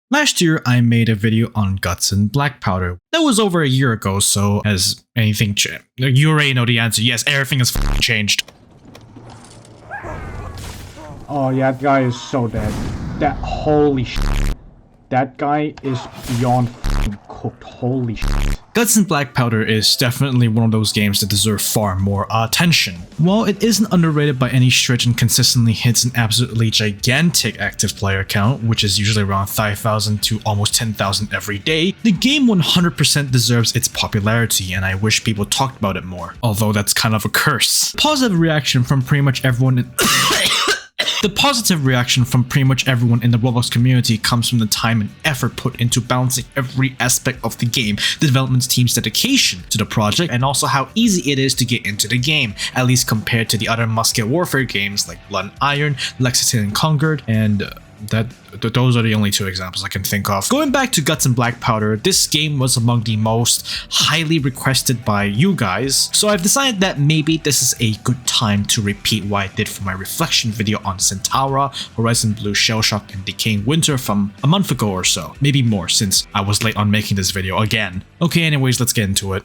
Last year, I made a video on Guts and Blackpowder. That was over a year ago, so has anything changed? You already know the answer. Yes, everything has changed. Oh yeah, that guy is so dead. Holy shit. That guy is beyond cooked. Holy shit. Guts and Blackpowder is definitely one of those games that deserve far more attention. While it isn't underrated by any stretch and consistently hits an absolutely gigantic active player count, which is usually around 5,000 to almost 10,000 every day, the game 100% deserves its popularity, and I wish people talked about it more. Although that's kind of a curse. Positive reaction from pretty much everyone The positive reaction from pretty much everyone in the Roblox community comes from the time and effort put into balancing every aspect of the game, the development team's dedication to the project, and also how easy it is to get into the game, at least compared to the other musket warfare games like Blood and Iron, Lexington and Concord, and those are the only two examples I can think of. Going back to Guts and Blackpowder, this game was among the most highly requested by you guys, so I've decided that maybe this is a good time to repeat what I did for my reflection video on Centaura, Horizon Blue, Shellshock, and Decaying Winter from a month ago or so. Maybe more, since I was late on making this video again. Okay, anyways, let's get into it.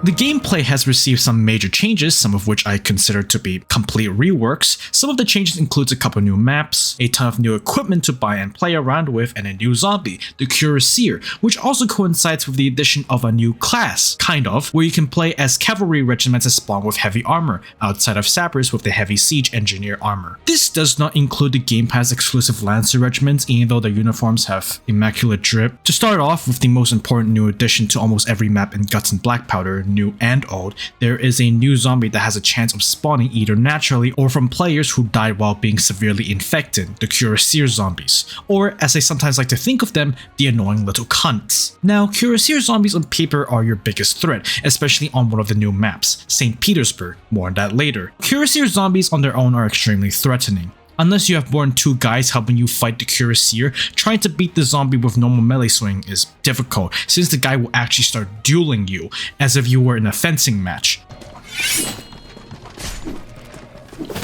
The gameplay has received some major changes, some of which I consider to be complete reworks. Some of the changes includes a couple new maps, a ton of new equipment to buy and play around with, and a new zombie, the Cuirassier, which also coincides with the addition of a new class, kind of, where you can play as cavalry regiments that spawn with heavy armor, outside of sappers with the heavy siege engineer armor. This does not include the Game Pass exclusive Lancer regiments, even though their uniforms have immaculate drip. To start off with the most important new addition to almost every map in Guts and Blackpowder, new and old, there is a new zombie that has a chance of spawning either naturally or from players who died while being severely infected, the Cuirassier zombies, or as I sometimes like to think of them, the annoying little cunts. Now, Cuirassier zombies on paper are your biggest threat, especially on one of the new maps, St. Petersburg, more on that later. Cuirassier zombies on their own are extremely threatening. Unless you have more than two guys helping you fight the Cuirassier, trying to beat the zombie with normal melee swing is difficult, since the guy will actually start dueling you, as if you were in a fencing match.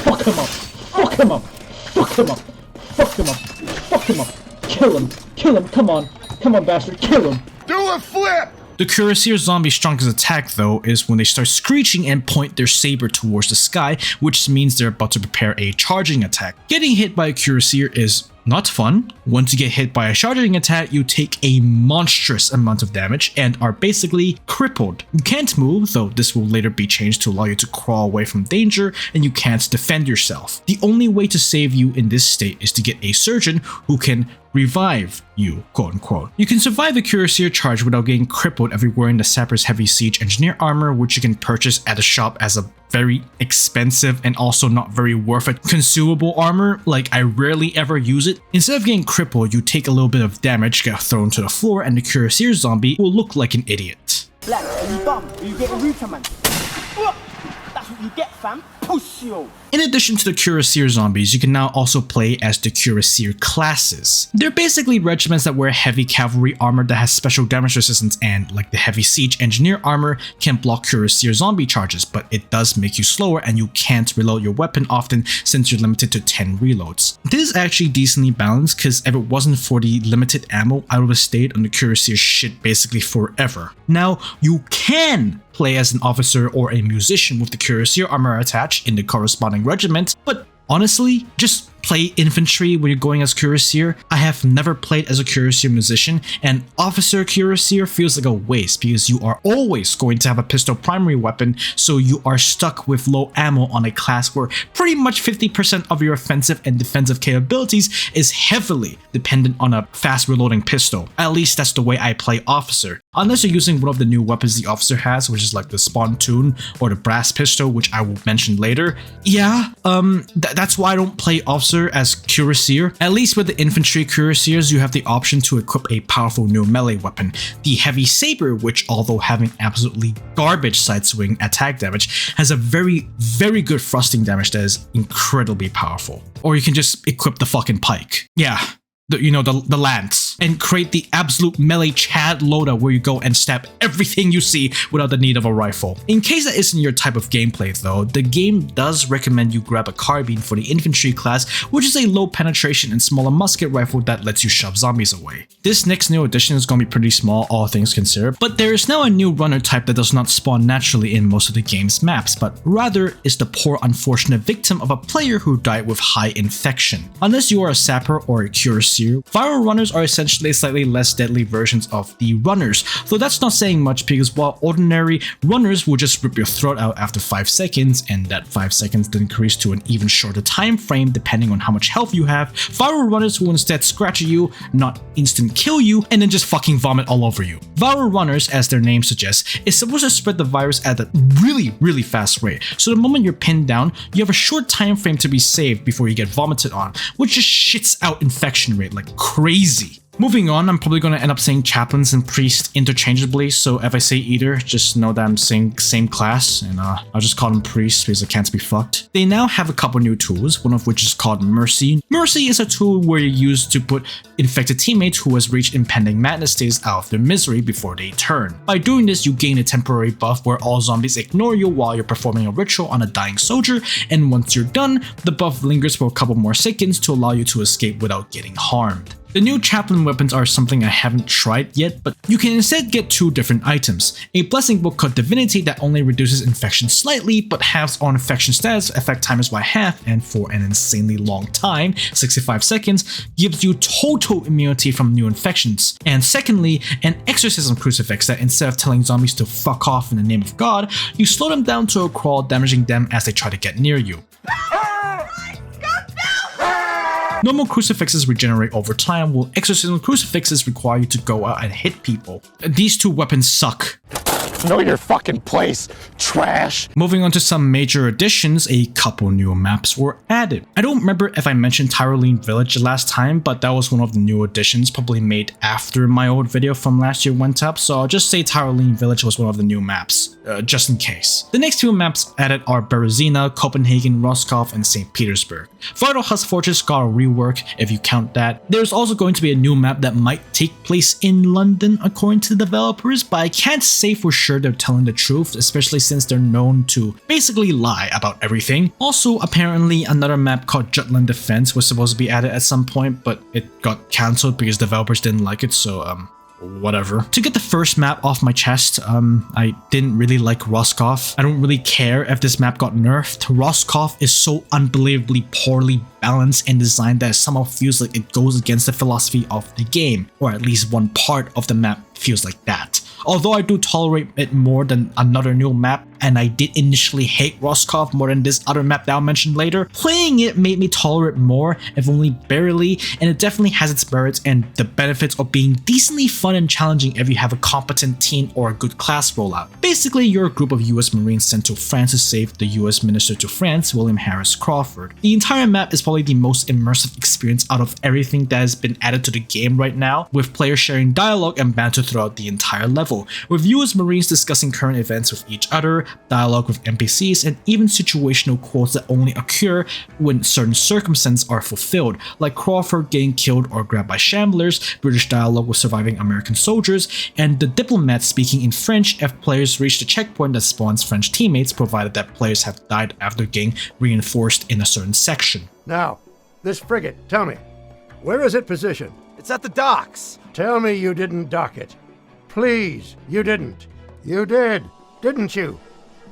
Fuck him up! Fuck him up! Fuck him up! Fuck him up! Fuck him up! Kill him! Kill him! Come on! Come on, bastard! Kill him! Do a flip! The Cuirassier zombie's strongest attack, though, is when they start screeching and point their saber towards the sky, which means they're about to prepare a charging attack. Getting hit by a Cuirassier is not fun. Once you get hit by a charging attack, you take a monstrous amount of damage and are basically crippled. You can't move, though this will later be changed to allow you to crawl away from danger, and you can't defend yourself. The only way to save you in this state is to get a surgeon who can revive you, quote unquote. You can survive a Cuirassier charge without getting crippled if you're wearing the Sapper's Heavy Siege Engineer armor, which you can purchase at a shop as a very expensive and also not very worth it consumable armor. Like, I rarely ever use it. Instead of getting crippled, you take a little bit of damage, get thrown to the floor, and the Cuirassier zombie will look like an idiot. Black, are you bum? Are you getting router, man? That's what you get, fam. Push you. In addition to the Cuirassier zombies, you can now also play as the Cuirassier classes. They're basically regiments that wear heavy cavalry armor that has special damage resistance and, like the heavy siege engineer armor, can block Cuirassier zombie charges, but it does make you slower and you can't reload your weapon often since you're limited to 10 reloads. This is actually decently balanced, because if it wasn't for the limited ammo, I would have stayed on the Cuirassier shit basically forever. Now, you can play as an officer or a musician with the Cuirassier armor attached in the corresponding regiment, but honestly, just play infantry when you're going as Cuirassier. I have never played as a Cuirassier musician, and Officer Cuirassier feels like a waste because you are always going to have a pistol primary weapon, so you are stuck with low ammo on a class where pretty much 50% of your offensive and defensive capabilities is heavily dependent on a fast reloading pistol. At least that's the way I play Officer. Unless you're using one of the new weapons the Officer has, which is like the Spontoon or the Brass Pistol, which I will mention later. Yeah, that's why I don't play Officer as Cuirassier. At least with the infantry Cuirassiers, you have the option to equip a powerful new melee weapon, the Heavy Saber, which, although having absolutely garbage side swing attack damage, has a very, very good thrusting damage that is incredibly powerful. Or you can just equip the fucking pike. Yeah, the lance, and create the absolute melee Chad loadout where you go and stab everything you see without the need of a rifle. In case that isn't your type of gameplay though, the game does recommend you grab a carbine for the infantry class, which is a low penetration and smaller musket rifle that lets you shove zombies away. This next new addition is going to be pretty small, all things considered, but there is now a new runner type that does not spawn naturally in most of the game's maps, but rather is the poor unfortunate victim of a player who died with high infection. Unless you are a sapper or a cuirassier, viral runners are essentially slightly less deadly versions of the runners, though that's not saying much because while ordinary runners will just rip your throat out after 5 seconds, and that 5 seconds then increase to an even shorter time frame depending on how much health you have, viral runners will instead scratch at you, not instant kill you, and then just fucking vomit all over you. Viral runners, as their name suggests, is supposed to spread the virus at a really fast rate, so the moment you're pinned down, you have a short time frame to be saved before you get vomited on, which just shits out infection rate like crazy. Moving on, I'm probably going to end up saying chaplains and priests interchangeably, so if I say either, just know that I'm saying same class, and I'll just call them priests because I can't be fucked. They now have a couple new tools, one of which is called Mercy. Mercy is a tool where you use to put infected teammates who has reached impending madness states out of their misery before they turn. By doing this, you gain a temporary buff where all zombies ignore you while you're performing a ritual on a dying soldier, and once you're done, the buff lingers for a couple more seconds to allow you to escape without getting harmed. The new chaplain weapons are something I haven't tried yet, but you can instead get 2 different items. A blessing book called Divinity that only reduces infection slightly, but halves all infection status effect timers by half, and for an insanely long time, 65 seconds, gives you total immunity from new infections. And secondly, an exorcism crucifix that instead of telling zombies to fuck off in the name of God, you slow them down to a crawl, damaging them as they try to get near you. Normal crucifixes regenerate over time, while exorcism crucifixes require you to go out and hit people. These 2 weapons suck. Know your fucking place, trash. Moving on to some major additions, a couple new maps were added. I don't remember if I mentioned Tyrolean Village last time, but that was one of the new additions, probably made after my old video from last year went up, so I'll just say Tyrolean Village was one of the new maps, just in case. The next 2 maps added are Berezina, Copenhagen, Roscoff, and St. Petersburg. Vital Husk Fortress got a rework, if you count that. There's also going to be a new map that might take place in London, according to the developers, but I can't say for sure they're telling the truth, especially since they're known to basically lie about everything. Also, apparently another map called Jutland Defense was supposed to be added at some point, but it got cancelled because developers didn't like it, so whatever. To get the first map off my chest, I didn't really like Roscoff. I don't really care if this map got nerfed. Roscoff is so unbelievably poorly balanced and designed that it somehow feels like it goes against the philosophy of the game, or at least one part of the map feels like that. Although I do tolerate it more than another new map, and I did initially hate Roscoff more than this other map that I'll mention later, playing it made me tolerate more, if only barely, and it definitely has its merits and the benefits of being decently fun and challenging if you have a competent team or a good class rollout. Basically, you're a group of US Marines sent to France to save the US Minister to France, William Harris Crawford. The entire map is probably the most immersive experience out of everything that has been added to the game right now, with players sharing dialogue and banter throughout the entire level, with US Marines discussing current events with each other, dialogue with NPCs, and even situational quotes that only occur when certain circumstances are fulfilled, like Crawford getting killed or grabbed by shamblers, British dialogue with surviving American soldiers, and the diplomat speaking in French if players reach the checkpoint that spawns French teammates, provided that players have died after getting reinforced in a certain section. Now, this frigate, tell me, where is it positioned? It's at the docks. Tell me you didn't dock it. Please, you didn't. You did, didn't you?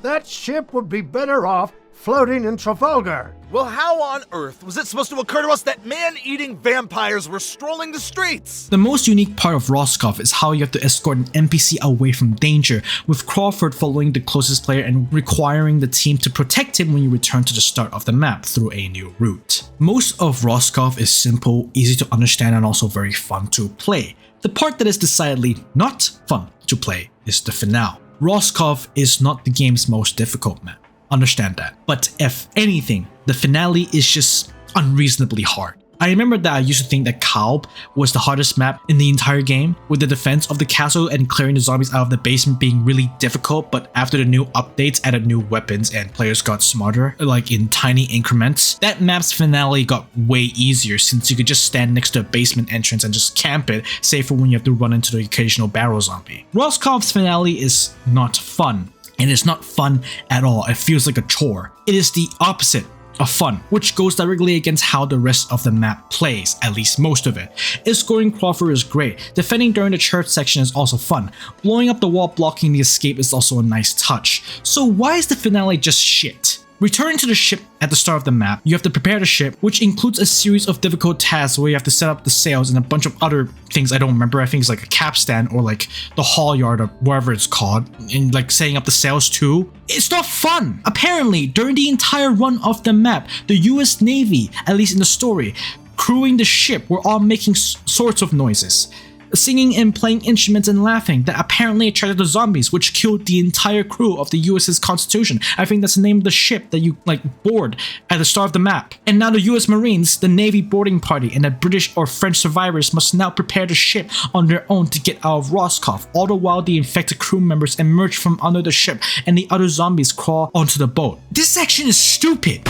That ship would be better off floating in Trafalgar. Well, how on earth was it supposed to occur to us that man-eating vampires were strolling the streets? The most unique part of Roscoff is how you have to escort an NPC away from danger, with Crawford following the closest player and requiring the team to protect him when you return to the start of the map through a new route. Most of Roscoff is simple, easy to understand, and also very fun to play. The part that is decidedly not fun to play is the finale. Roscoff is not the game's most difficult map. Understand that. But if anything, the finale is just unreasonably hard. I remember that I used to think that Kalb was the hardest map in the entire game, with the defense of the castle and clearing the zombies out of the basement being really difficult, but after the new updates added new weapons and players got smarter, like in tiny increments, that map's finale got way easier since you could just stand next to a basement entrance and just camp it, save for when you have to run into the occasional barrel zombie. Roskov's finale is not fun, and it's not fun at all. It feels like a chore. It is the opposite of fun, which goes directly against how the rest of the map plays, at least most of it. Escorting Crawford is great, defending during the church section is also fun, blowing up the wall blocking the escape is also a nice touch. So why is the finale just shit? Returning to the ship at the start of the map, you have to prepare the ship, which includes a series of difficult tasks where you have to set up the sails and a bunch of other things I don't remember. I think it's like a capstan or like the haul yard or whatever it's called, and like setting up the sails too. It's not fun. Apparently, during the entire run of the map, the US Navy, at least in the story, crewing the ship were all making sorts of noises, singing and playing instruments and laughing that apparently attracted the zombies, which killed the entire crew of the US's Constitution. I think that's the name of the ship that you board at the start of the map. And now the US Marines, the Navy boarding party, and the British or French survivors must now prepare the ship on their own to get out of Roscoff, all the while the infected crew members emerge from under the ship and the other zombies crawl onto the boat. This section is stupid.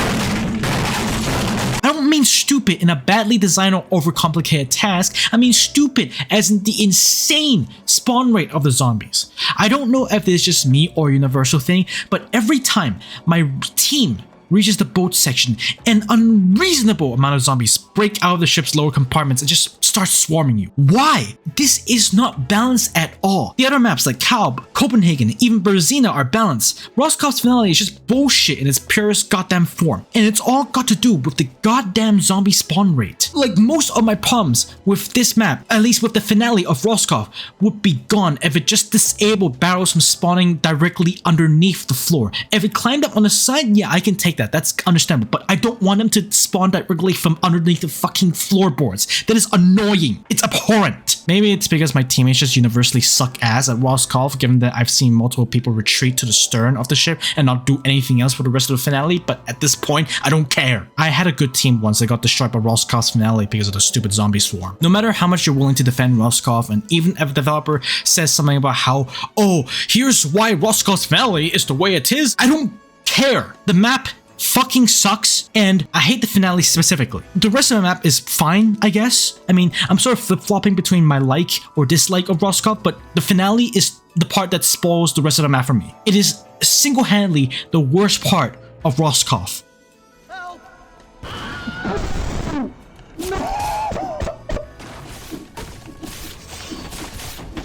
I don't mean stupid in a badly designed or overcomplicated task, I mean stupid as in the insane spawn rate of the zombies. I don't know if it's just me or a universal thing, but every time my team reaches the boat section, an unreasonable amount of zombies break out of the ship's lower compartments and just start swarming you. Why? This is not balanced at all. The other maps like Kalb, Copenhagen, even Berezina are balanced. Roskov's finale is just bullshit in its purest goddamn form, and it's all got to do with the goddamn zombie spawn rate. Like most of my problems with this map, at least with the finale of Roscoff, would be gone if it just disabled barrels from spawning directly underneath the floor. If it climbed up on the side, yeah, I can take that. That's understandable, but I don't want them to spawn directly from underneath the fucking floorboards. That is annoying. It's abhorrent. Maybe it's because my teammates just universally suck ass at Roscoff, given that I've seen multiple people retreat to the stern of the ship and not do anything else for the rest of the finale, but at this point, I don't care. I had a good team once that got destroyed by Roscoff's finale because of the stupid zombie swarm. No matter how much you're willing to defend Roscoff, and even if a developer says something about how, oh, here's why Roscoff's finale is the way it is, I don't care. The map fucking sucks, and I hate the finale specifically. The rest of the map is fine, I guess. I mean, I'm sort of flip-flopping between my like or dislike of Roscoff, but the finale is the part that spoils the rest of the map for me. It is single-handedly the worst part of Roscoff.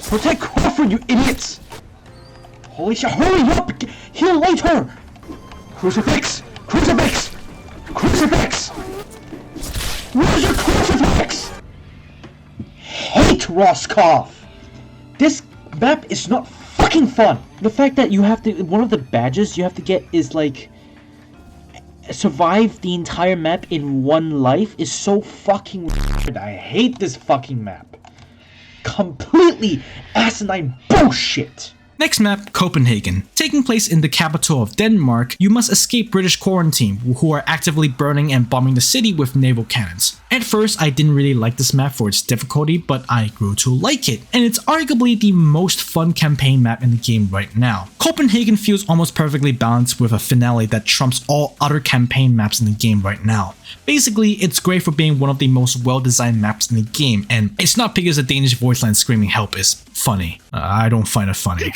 Protect Crawford, you idiots! Holy shit, hurry up! Heal later! Crucifix! Crucifix! Crucifix! Where's your crucifix? Hate Roscoff! This map is not fucking fun! The fact that you have to, one of the badges you have to get is like, survive the entire map in one life is so fucking weird. I hate this fucking map. Completely asinine bullshit! Next map, Copenhagen. Taking place in the capital of Denmark, you must escape British quarantine, who are actively burning and bombing the city with naval cannons. At first, I didn't really like this map for its difficulty, but I grew to like it, and it's arguably the most fun campaign map in the game right now. Copenhagen feels almost perfectly balanced with a finale that trumps all other campaign maps in the game right now. Basically, it's great for being one of the most well-designed maps in the game, and it's not because the Danish voice line screaming help is funny. I don't find it funny.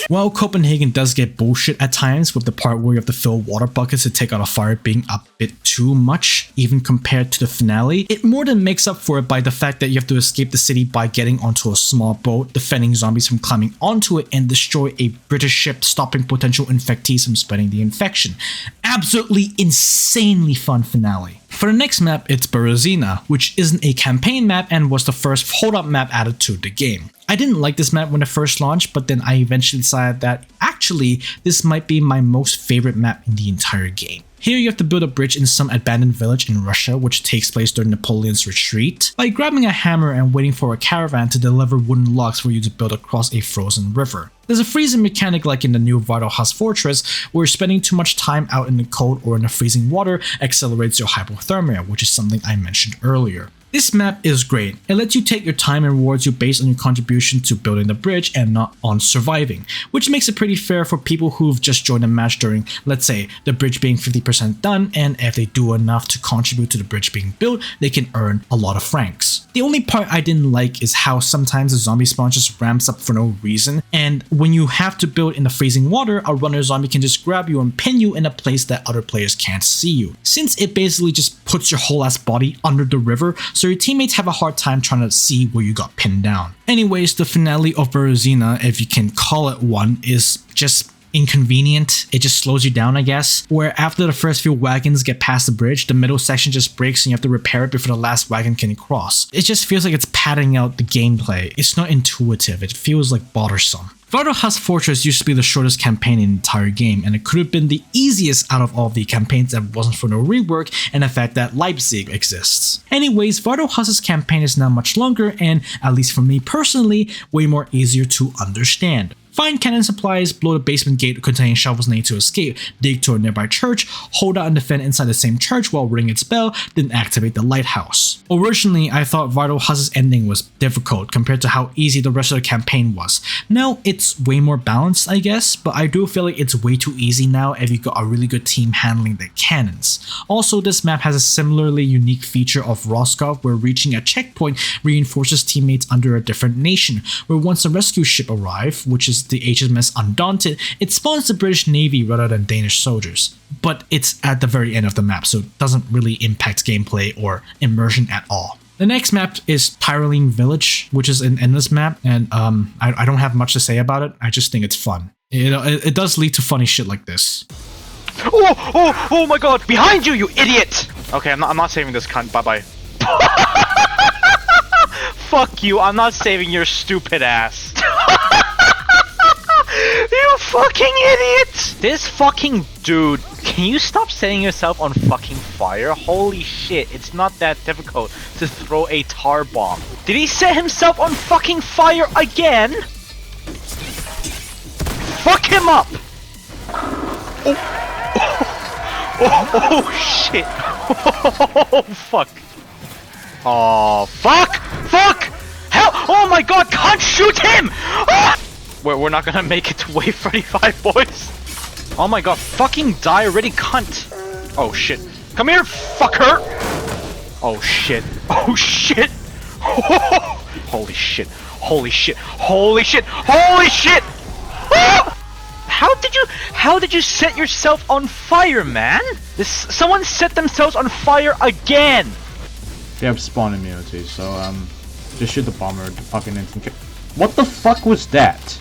While Copenhagen does get bullshit at times, with the part where you have to fill water buckets to take out a fire being a bit too much, even compared to the finale, it more than makes up for it by the fact that you have to escape the city by getting onto a small boat, defending zombies from climbing onto it, and destroy a British ship, stopping potential infectees from spreading the infection. Absolutely insanely fun finale. For the next map, it's Berezina, which isn't a campaign map and was the first hold-up map added to the game. I didn't like this map when it first launched, but then I eventually decided that actually this might be my most favorite map in the entire game. Here you have to build a bridge in some abandoned village in Russia, which takes place during Napoleon's retreat, by grabbing a hammer and waiting for a caravan to deliver wooden logs for you to build across a frozen river. There's a freezing mechanic like in the new Vital Husk Fortress, where spending too much time out in the cold or in the freezing water accelerates your hypothermia, which is something I mentioned earlier. This map is great. It lets you take your time and rewards you based on your contribution to building the bridge and not on surviving, which makes it pretty fair for people who've just joined a match during, let's say, the bridge being 50% done, and if they do enough to contribute to the bridge being built, they can earn a lot of francs. The only part I didn't like is how sometimes the zombie spawn just ramps up for no reason, and when you have to build in the freezing water, a runner zombie can just grab you and pin you in a place that other players can't see you, since it basically just puts your whole ass body under the river, so your teammates have a hard time trying to see where you got pinned down. Anyways, the finale of Berezina, if you can call it one, is just inconvenient. It just slows you down, I guess, where after the first few wagons get past the bridge, the middle section just breaks and you have to repair it before the last wagon can cross. It just feels like it's padding out the gameplay. It's not intuitive. It feels like bothersome. Vital Husk Fortress used to be the shortest campaign in the entire game, and it could have been the easiest out of all the campaigns if it wasn't for no rework and the fact that Leipzig exists. Anyways, Vital Husk's campaign is now much longer and, at least for me personally, way more easier to understand. Find cannon supplies, blow the basement gate containing shovels needed to escape, dig to a nearby church, hold out and defend inside the same church while ringing its bell, then activate the lighthouse. Originally, I thought Vital Husk's ending was difficult compared to how easy the rest of the campaign was. Now, it's way more balanced, I guess, but I do feel like it's way too easy now if you got a really good team handling the cannons. Also, this map has a similarly unique feature of Roscoff where reaching a checkpoint reinforces teammates under a different nation, where once a rescue ship arrives, which is the HMS Undaunted, it spawns the British Navy rather than Danish soldiers. But it's at the very end of the map, so it doesn't really impact gameplay or immersion at all. The next map is Tyrolean Village, which is an endless map, and I don't have much to say about it. I just think it's fun. It does lead to funny shit like this. Oh my god! Behind you, you idiot! Okay, I'm not saving this cunt. Bye-bye. Fuck you, I'm not saving your stupid ass. You fucking idiot! This fucking dude, can you stop setting yourself on fucking fire? Holy shit, it's not that difficult to throw a tar bomb. Did he set himself on fucking fire again? Fuck him up! Oh shit. Oh fuck. Oh fuck! Fuck! Hell! Oh my god, can't shoot him! Ah! We're not gonna make it to wave 35, boys. Oh my god, fucking die already, cunt. Oh shit. Come here, fucker! Oh shit. Oh shit! Holy shit. Holy shit. Holy shit. Holy shit! Ah! How did you set yourself on fire, man? Someone set themselves on fire again! They have spawn immunity, so just shoot the bomber, the fucking instant kill. What the fuck was that?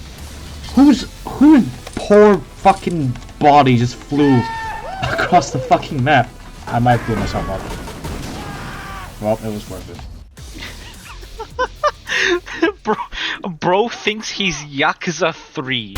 Whose poor fucking body just flew across the fucking map? I might blow myself up. Well, it was worth it. Bro thinks he's Yakuza 3.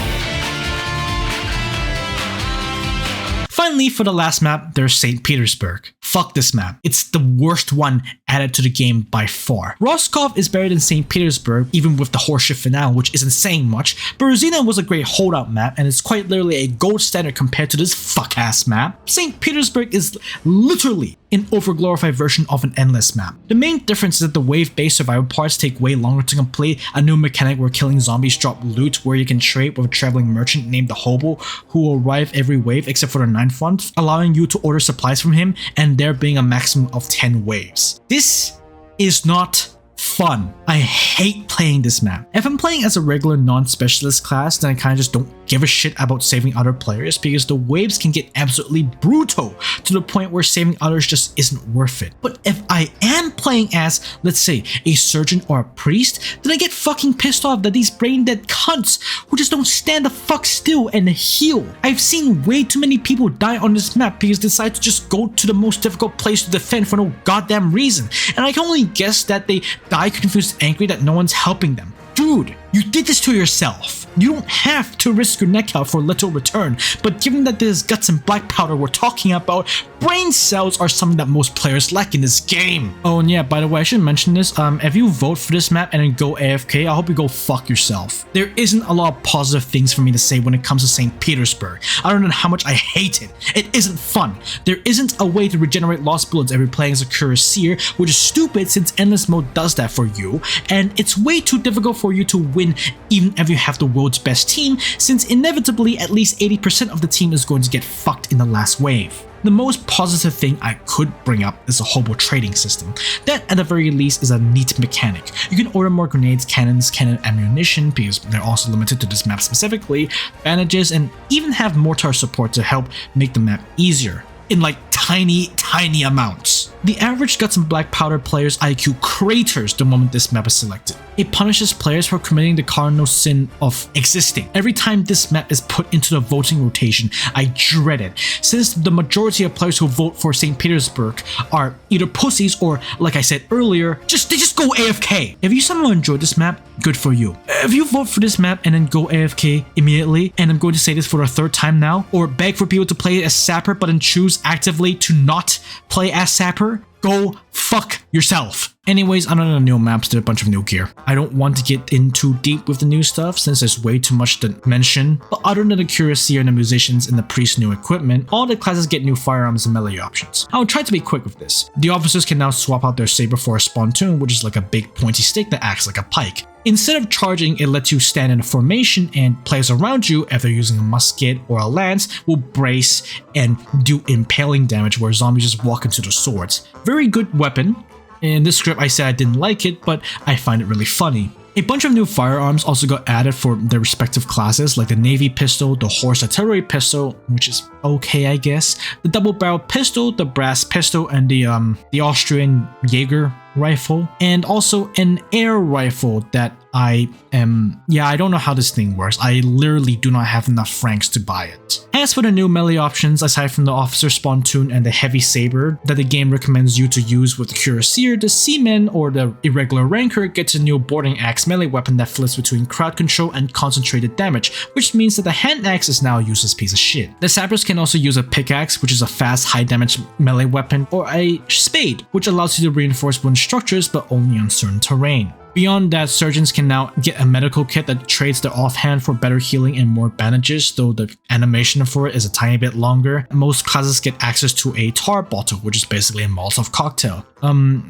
Finally, for the last map, there's St. Petersburg. Fuck this map. It's the worst one added to the game by far. Roscoff is better than St. Petersburg, even with the horseshit finale, which isn't saying much. Berezina was a great holdout map, and it's quite literally a gold standard compared to this fuck-ass map. St. Petersburg is literally an overglorified version of an endless map. The main difference is that the wave-based survival parts take way longer to complete, a new mechanic where killing zombies drop loot where you can trade with a traveling merchant named the Hobo, who will arrive every wave except for the 9th one, allowing you to order supplies from him, and there being a maximum of 10 waves. This is not fun. I hate playing this map. If I'm playing as a regular non-specialist class, then I kind of just don't give a shit about saving other players because the waves can get absolutely brutal to the point where saving others just isn't worth it. But if I am playing as, let's say, a surgeon or a priest, then I get fucking pissed off that these brain dead cunts who just don't stand the fuck still and heal. I've seen way too many people die on this map because they decide to just go to the most difficult place to defend for no goddamn reason, and I can only guess that they die confused, angry that no one's helping them. Dude, You did this to yourself. You don't have to risk your neck out for little return, but given that this Guts and Blackpowder we're talking about, brain cells are something that most players lack in this game. Oh, and yeah, by the way, I should mention this. If you vote for this map and then go AFK, I hope you go fuck yourself. There isn't a lot of positive things for me to say when it comes to St. Petersburg. I don't know how much I hate it. It isn't fun. There isn't a way to regenerate lost bullets every playing as a cuirassier, which is stupid since endless mode does that for you, and it's way too difficult for you to win even if you have the world's best team, since inevitably at least 80% of the team is going to get fucked in the last wave. The most positive thing I could bring up is a hobo trading system. That at the very least is a neat mechanic. You can order more grenades, cannons, cannon ammunition, because they're also limited to this map specifically, bandages, and even have mortar support to help make the map easier, in like tiny amounts. The average Guts and Blackpowder player's IQ craters the moment this map is selected. It punishes players for committing the cardinal sin of existing. Every time this map is put into the voting rotation, I dread it, since the majority of players who vote for St. Petersburg are either pussies or, like I said earlier, they just go AFK. If you somehow enjoyed this map, good for you. If you vote for this map and then go AFK immediately, and I'm going to say this for the third time now, or beg for people to play as Sapper but then choose actively to not play as Sapper, go fuck yourself. Anyways, other than the new maps, there's a bunch of new gear. I don't want to get in too deep with the new stuff since there's way too much to mention, but other than the cuirassier and the musicians and the priest's new equipment, all the classes get new firearms and melee options. I'll try to be quick with this. The officers can now swap out their saber for a spontoon, which is like a big pointy stick that acts like a pike. Instead of charging, it lets you stand in a formation, and players around you, if they're using a musket or a lance, will brace and do impaling damage where zombies just walk into the swords. Very good weapon. In this script I said I didn't like it, but I find it really funny. A bunch of new firearms also got added for their respective classes, like the Navy pistol, the Horse artillery pistol, which is okay I guess, the double-barrel pistol, the brass pistol, and the Austrian Jaeger rifle, and also an air rifle that I don't know how this thing works. I literally do not have enough francs to buy it. As for the new melee options, aside from the officer spontoon and the heavy saber that the game recommends you to use with the cuirassier, the seaman or the irregular ranker gets a new boarding axe melee weapon that flips between crowd control and concentrated damage, which means that the hand axe is now a useless piece of shit. The sappers can also use a pickaxe, which is a fast high damage melee weapon, or a spade, which allows you to reinforce wooden structures but only on certain terrain. Beyond that, surgeons can now get a medical kit that trades their offhand for better healing and more bandages, though the animation for it is a tiny bit longer. Most classes get access to a tar bottle, which is basically a Molotov cocktail.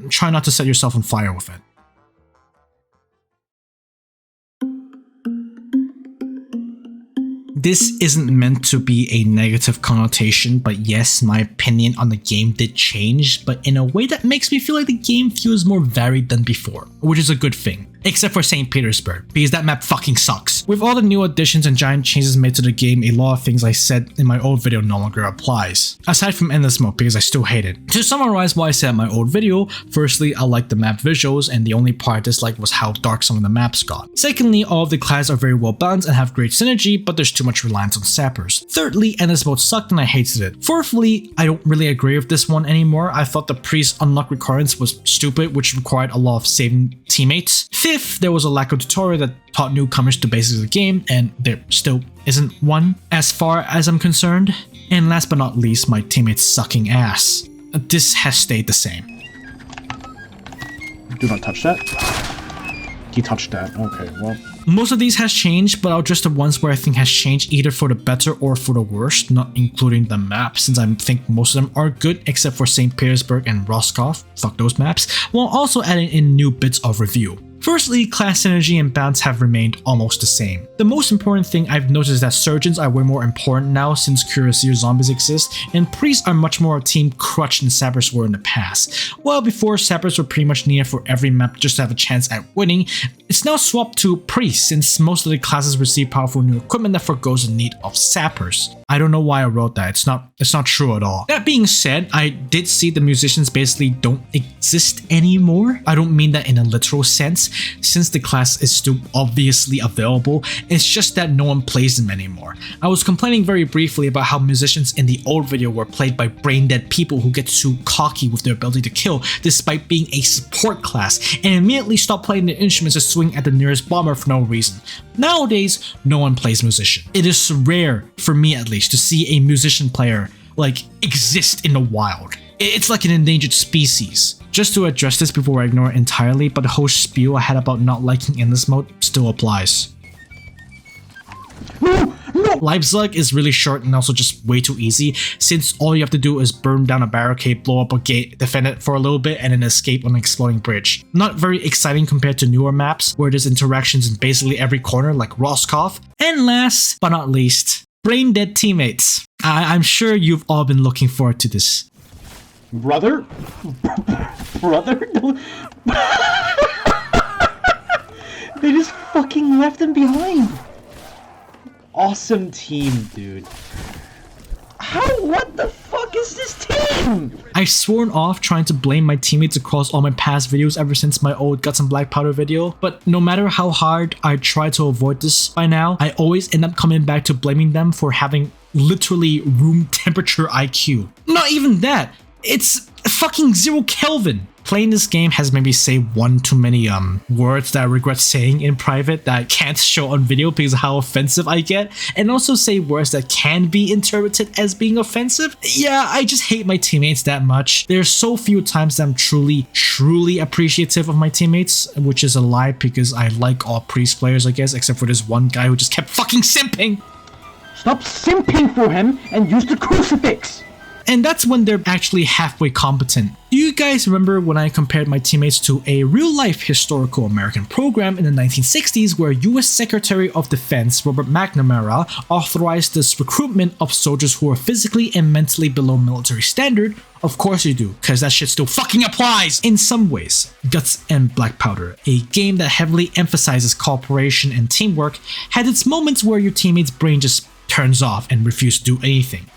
Try not to set yourself on fire with it. This isn't meant to be a negative connotation, but yes, my opinion on the game did change, but in a way that makes me feel like the game feels more varied than before, which is a good thing. Except for St. Petersburg, because that map fucking sucks. With all the new additions and giant changes made to the game, a lot of things I said in my old video no longer applies. Aside from endless mode, because I still hate it. To summarize what I said in my old video, firstly, I liked the map visuals, and the only part I disliked was how dark some of the maps got. Secondly, all of the classes are very well balanced and have great synergy, but there's too much reliance on sappers. Thirdly, endless mode sucked and I hated it. Fourthly, I don't really agree with this one anymore. I thought the priest unlock requirements was stupid, which required a lot of saving teammates. Fifth, there was a lack of tutorial that taught newcomers the basics of the game, and there still isn't one, as far as I'm concerned. And last but not least, my teammates sucking ass. This has stayed the same. Do not touch that. He touched that. Okay, well. Most of these has changed, but I'll address the ones where I think has changed either for the better or for the worst, not including the map, since I think most of them are good except for St. Petersburg and Rostov, fuck those maps, while also adding in new bits of review. Firstly, class synergy and balance have remained almost the same. The most important thing I've noticed is that surgeons are way more important now since cuirassier zombies exist, and priests are much more a team crutch than sappers were in the past. While before sappers were pretty much needed for every map just to have a chance at winning, it's now swapped to priests since most of the classes receive powerful new equipment that forgoes the need of sappers. I don't know why I wrote that, it's not true at all. That being said, I did see the musicians basically don't exist anymore. I don't mean that in a literal sense, since the class is still obviously available, it's just that no one plays them anymore. I was complaining very briefly about how musicians in the old video were played by brain dead people who get too cocky with their ability to kill despite being a support class, and immediately stop playing their instruments to swing at the nearest bomber for no reason. Nowadays, no one plays musician. It is rare, for me at least, to see a musician player exist in the wild. It's like an endangered species. Just to address this before I ignore it entirely, but the whole spiel I had about not liking endless mode still applies. Liveslug is really short and also just way too easy, since all you have to do is burn down a barricade, blow up a gate, defend it for a little bit, and then escape on an exploding bridge. Not very exciting compared to newer maps, where there's interactions in basically every corner like Roscoff. And last but not least, brain dead teammates. I'm sure you've all been looking forward to this. Brother? Brother? They just fucking left him behind. Awesome team, dude. What the fuck is this team? I've sworn off trying to blame my teammates across all my past videos ever since my old Guts and Blackpowder video, but no matter how hard I try to avoid this by now, I always end up coming back to blaming them for having literally room temperature IQ. Not even that, it's fucking 0 Kelvin. Playing this game has made me say one too many words that I regret saying in private that I can't show on video because of how offensive I get, and also say words that can be interpreted as being offensive. Yeah, I just hate my teammates that much. There's so few times that I'm truly appreciative of my teammates, which is a lie because I like all priest players, I guess, except for this one guy who just kept fucking simping. Stop simping for him and use the crucifix. And that's when they're actually halfway competent. Do you guys remember when I compared my teammates to a real-life historical American program in the 1960s where US Secretary of Defense Robert McNamara authorized this recruitment of soldiers who are physically and mentally below military standard? Of course you do, cause that shit still fucking applies! In some ways, Guts and Blackpowder, a game that heavily emphasizes cooperation and teamwork, had its moments where your teammate's brain just turns off and refuses to do anything.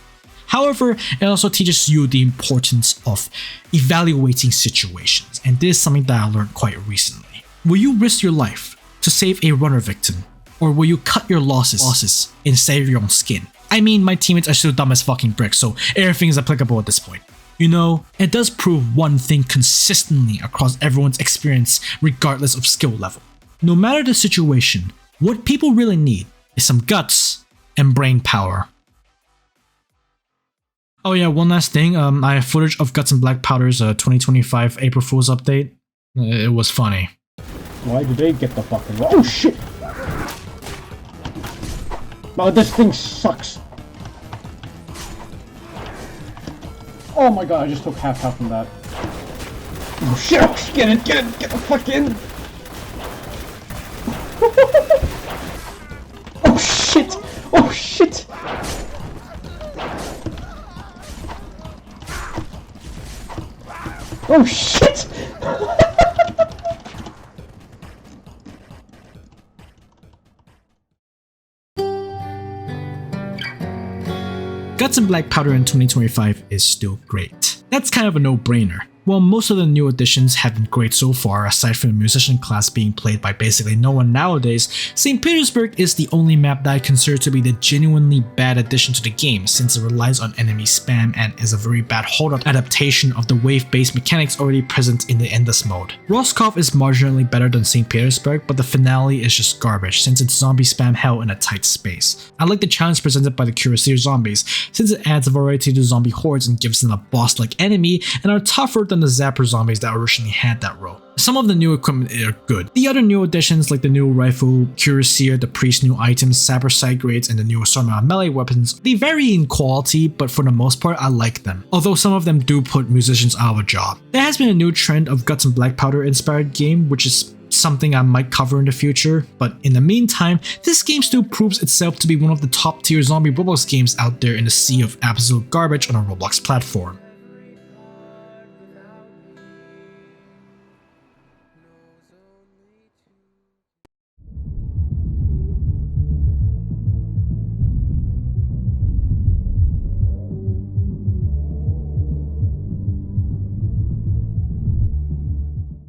However, it also teaches you the importance of evaluating situations, and this is something that I learned quite recently. Will you risk your life to save a runner victim, or will you cut your losses and save your own skin? I mean, my teammates are still dumb as fucking bricks, so everything is applicable at this point. You know, it does prove one thing consistently across everyone's experience regardless of skill level. No matter the situation, what people really need is some guts and brain power. Oh yeah, one last thing, I have footage of Guts and Blackpowder's 2025 April Fool's update. It was funny. Why did they get the fucking... Oh shit! Oh, this thing sucks. Oh my god, I just took half from that. Oh shit! Oh, get the fuck in! Oh shit! Oh shit! Oh shit! Guts and Blackpowder in 2025 is still great. That's kind of a no-brainer. While most of the new additions have been great so far, aside from the musician class being played by basically no one nowadays, St. Petersburg is the only map that I consider to be the genuinely bad addition to the game, since it relies on enemy spam and is a very bad hold-up adaptation of the wave-based mechanics already present in the endless mode. Roscoff is marginally better than St. Petersburg, but the finale is just garbage since it's zombie spam hell in a tight space. I like the challenge presented by the Cuirassier zombies, since it adds variety to zombie hordes and gives them a boss-like enemy and are tougher than the Zapper zombies that originally had that role. Some of the new equipment are good. The other new additions like the new rifle, Cuirassier, the priest new items, Sapper side grades, and the new assortment of melee weapons, they vary in quality, but for the most part I like them, although some of them do put musicians out of a job. There has been a new trend of Guts and Blackpowder inspired game, which is something I might cover in the future, but in the meantime, this game still proves itself to be one of the top tier zombie Roblox games out there in the sea of absolute garbage on a Roblox platform.